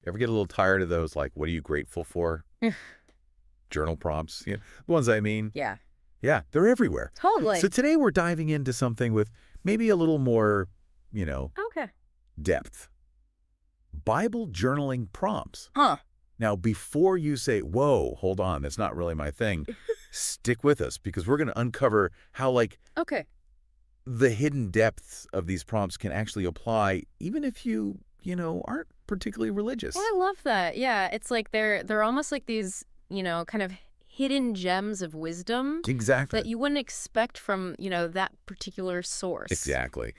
Ever get a little tired of those, like, what are you grateful for? Journal prompts, the ones I mean. Yeah. Yeah, they're everywhere. So Totally. today we're diving into something with maybe a little more, you know, Okay. depth. Bible journaling prompts. Huh. Now, before you say, whoa, hold on, that's not really my thing, stick with us because we're going to uncover how, like, Okay. the hidden depths of these prompts can actually apply even if you, aren't particularly religious. Well, I love that. Yeah, it's like they're almost like these, kind of hidden gems of wisdom Exactly. that you wouldn't expect from, that particular source. Exactly.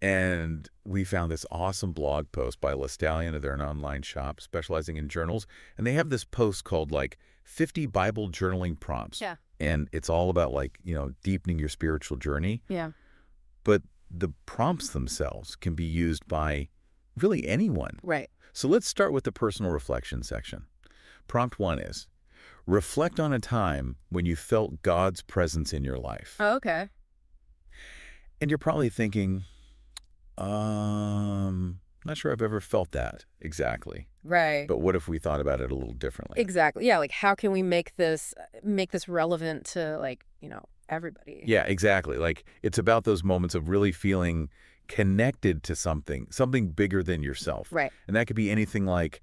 And we found this awesome blog post by LaStallion. They're an online shop specializing in journals. And they have this post called, like, 50 Bible journaling prompts. Yeah. And it's all about, like, deepening your spiritual journey. Yeah. But the prompts themselves can be used by really anyone. Right. So let's start with the personal reflection section. Prompt 1 is, reflect on a time when you felt God's presence in your life. Oh, okay. And you're probably thinking, not sure I've ever felt that exactly. Right. But what if we thought about it a little differently? Exactly. Yeah, like how can we make this relevant to, like, everybody? Yeah, exactly. Like, it's about those moments of really feeling connected to something bigger than yourself. Right. And that could be anything like,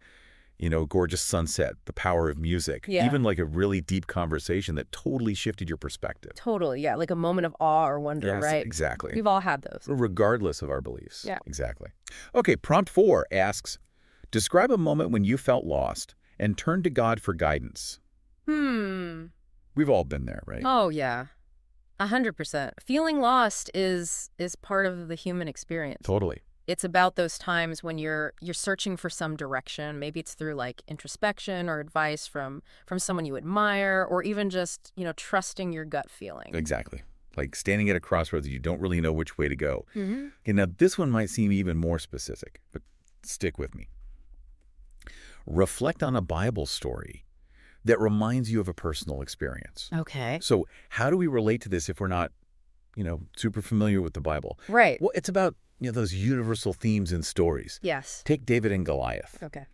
gorgeous sunset, the power of music, Yeah. even like a really deep conversation that totally shifted your perspective. Totally. Yeah, like a moment of awe or wonder, Yes, right? exactly. We've all had those. Regardless of our beliefs. Yeah. Exactly. Okay, prompt 4 asks, describe a moment when you felt lost and turned to God for guidance. We've all been there, right? Oh, yeah. 100%. Feeling lost is part of the human experience. Totally. It's about those times when you're searching for some direction. Maybe it's through, like, introspection or advice from someone you admire, or even just, trusting your gut feeling. Exactly. Like standing at a crossroads, you don't really know which way to go. Mm-hmm. Okay, now this one might seem even more specific, but stick with me. Reflect on a Bible story that reminds you of a personal experience. Okay. So how do we relate to this if we're not, super familiar with the Bible? Right. Well, it's about, those universal themes and stories. Yes. Take David and Goliath. Okay.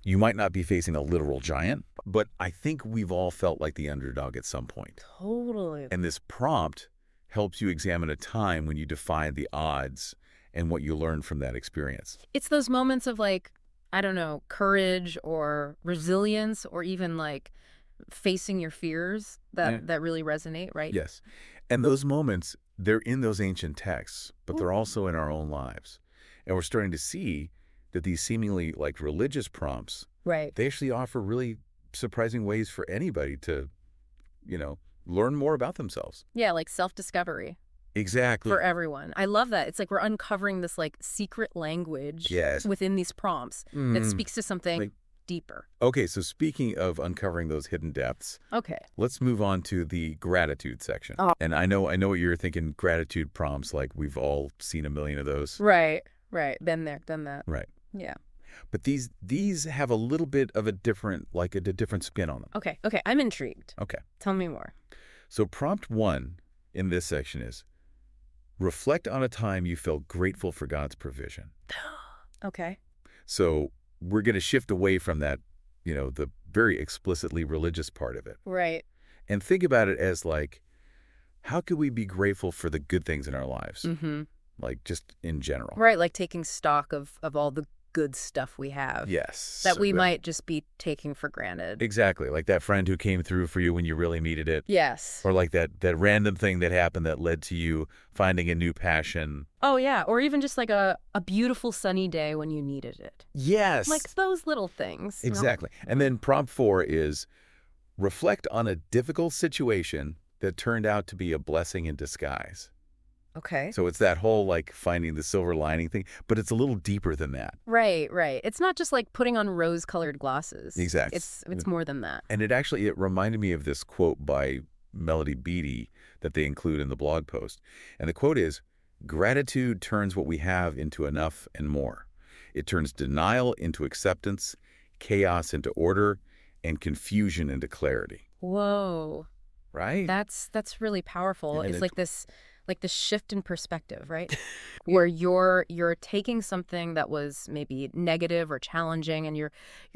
You might not be facing a literal giant, but I think we've all felt like the underdog at some point. Totally. And this prompt helps you examine a time when you defied the odds and what you learned from that experience. It's those moments of, like, I don't know, courage or resilience, or even, like, facing your fears that really resonate, right? Yes. And those moments, they're in those ancient texts, but they're also in our own lives. And we're starting to see that these seemingly, like, religious prompts, Right. they actually offer really surprising ways for anybody to, learn more about themselves. Yeah, like self-discovery Exactly. for everyone. I love that. It's like we're uncovering this, like, secret language Yes. within these prompts that Mm. speaks to something Like- deeper. Okay, so speaking of uncovering those hidden depths, Okay. let's move on to the gratitude section. Oh. And I know what you're thinking, gratitude prompts, like we've all seen a million of those. Right. Been there, done that. Right. Yeah. But these have a little bit of a different spin on them. Okay. I'm intrigued. Okay. Tell me more. So prompt 1 in this section is, reflect on a time you felt grateful for God's provision. Okay. So we're going to shift away from that, the very explicitly religious part of it. Right. And think about it as, like, how could we be grateful for the good things in our lives? Mm-hmm. Like, just in general. Right, like taking stock of all the good stuff we have. Yes. That we might just be taking for granted. Exactly. Like that friend who came through for you when you really needed it. Yes. Or like that random thing that happened that led to you finding a new passion. Oh, yeah. Or even just like a beautiful sunny day when you needed it. Yes. Like those little things. Exactly. And then prompt 4 is, reflect on a difficult situation that turned out to be a blessing in disguise. Okay. So it's that whole, like, finding the silver lining thing, but it's a little deeper than that. Right. It's not just like putting on rose-colored glasses. Exactly. It's more than that. And it reminded me of this quote by Melody Beattie that they include in the blog post. And the quote is, gratitude turns what we have into enough and more. It turns denial into acceptance, chaos into order, and confusion into clarity. Whoa. Right? That's really powerful. And It's like this like the shift in perspective, right? Where you're taking something that was maybe negative or challenging, and you're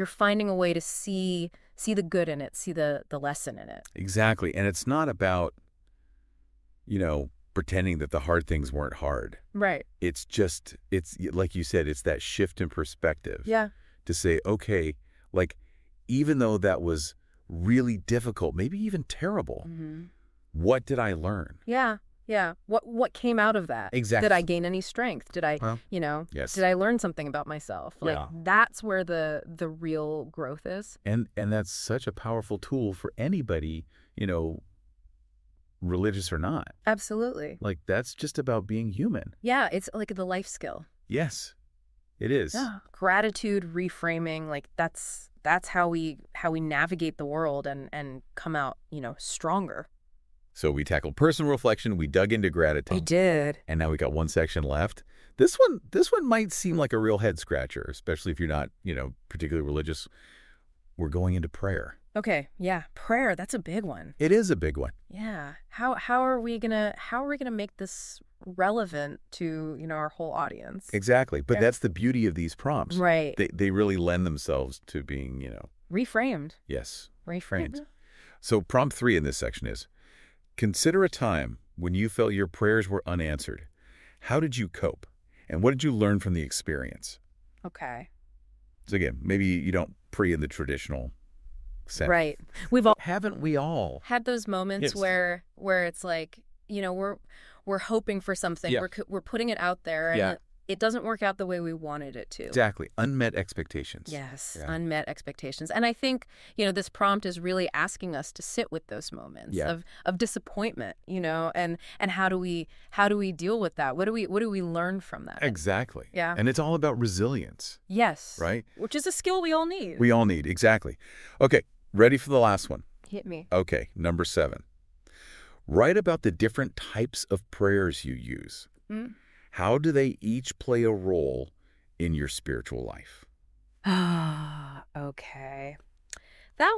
finding a way to see the good in it, see the lesson in it. Exactly. And it's not about, pretending that the hard things weren't hard. Right. It's just, it's like you said, it's that shift in perspective. Yeah. To say, okay, like, even though that was really difficult, maybe even terrible, what did I learn? Yeah. Yeah. What came out of that? Exactly. Did I gain any strength? Did I, Well, yes. did I learn something about myself? Like Yeah. that's where the real growth is. And that's such a powerful tool for anybody, religious or not. Absolutely. Like, that's just about being human. Yeah, it's like the life skill. Yes, it is. Yeah. Gratitude, reframing, like that's how we navigate the world and come out, stronger. So we tackled personal reflection, we dug into gratitude. I did. And now we got one section left. This one might seem like a real head scratcher, especially if you're not, particularly religious. We're going into prayer. Okay, yeah, prayer, that's a big one. It is a big one. Yeah. How are we gonna make this relevant to, our whole audience? Exactly. But that's the beauty of these prompts. Right. They really lend themselves to being, Reframed. yes, Reframed. So prompt 3 in this section is, consider a time when you felt your prayers were unanswered. How did you cope? And what did you learn from the experience? Okay. So again, maybe you don't pray in the traditional sense. Right. We've all Haven't we all? had those moments Yes. where it's like, we're hoping for something. Yeah. We're putting it out there and Yeah. it doesn't work out the way we wanted it to. Exactly. Unmet expectations. Yes, Yeah. unmet expectations. And I think, this prompt is really asking us to sit with those moments Yeah. of disappointment, and how do we deal with that? What do we learn from that? Exactly. Yeah. And it's all about resilience, Yes. right? Which is a skill we all need. We all need. Exactly. Okay. Ready for the last one? Hit me. Okay. Number 7. Write about the different types of prayers you use. Mm. How do they each play a role in your spiritual life? Ah, okay. That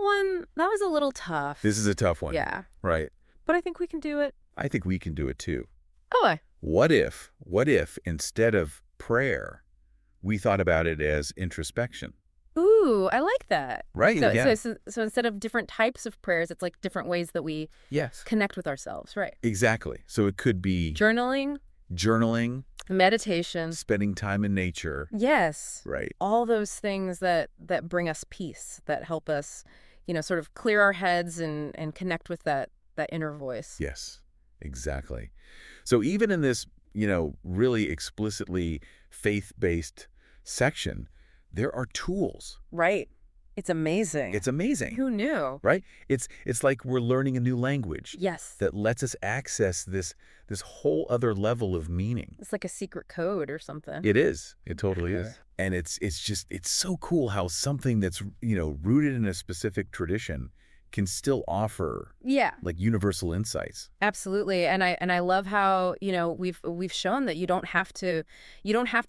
was a little tough. This is a tough one. Yeah. Right. But I think we can do it. I think we can do it too. Oh, What if instead of prayer, we thought about it as introspection? ooh, I like that. Right. So, Yeah. so instead of different types of prayers, it's like different ways that we Yes. connect with ourselves, right? Exactly. So it could be Journaling, journaling, meditation. spending time in nature. Yes. Right. All those things that bring us peace, that help us, sort of clear our heads and connect with that inner voice. Yes, exactly. So even in this, really explicitly faith-based section, there are tools. Right. It's amazing. It's amazing, Who knew? right? It's like we're learning a new language Yes. that lets us access this whole other level of meaning. It's like a secret code or something. It is. It totally is. And it's so cool how something that's, rooted in a specific tradition can still offer Yeah. like universal insights. Absolutely. And I love how, we've shown that you don't have to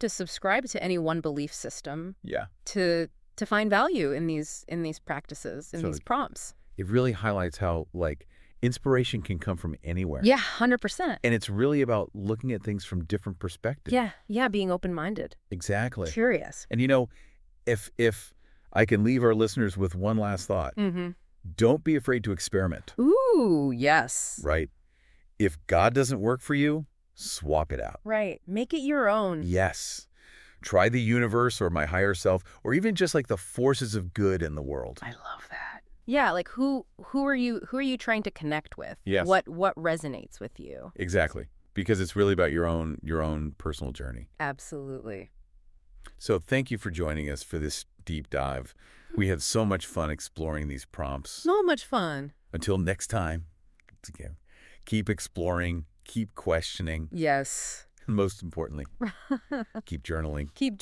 subscribe to any one belief system Yeah. to find value in these practices, in these Totally. prompts. It really highlights how like inspiration can come from anywhere. Yeah, 100%. And it's really about looking at things from different perspectives. Yeah, yeah, being open-minded, Exactly. curious. And if I can leave our listeners with one last thought, Mm-hmm. don't be afraid to experiment, Ooh, yes. right? If God doesn't work for you, swap it out. Right. Make it your own. Yes. Try the universe or my higher self, or even just like the forces of good in the world. I love that. Yeah, like who are you trying to connect with? Yes. What resonates with you? Exactly. Because it's really about your own personal journey. Absolutely. So thank you for joining us for this deep dive. We had so much fun exploring these prompts. So much fun. Until next time, again, keep exploring, keep questioning, Yes. and most importantly, keep journaling. Keep journaling.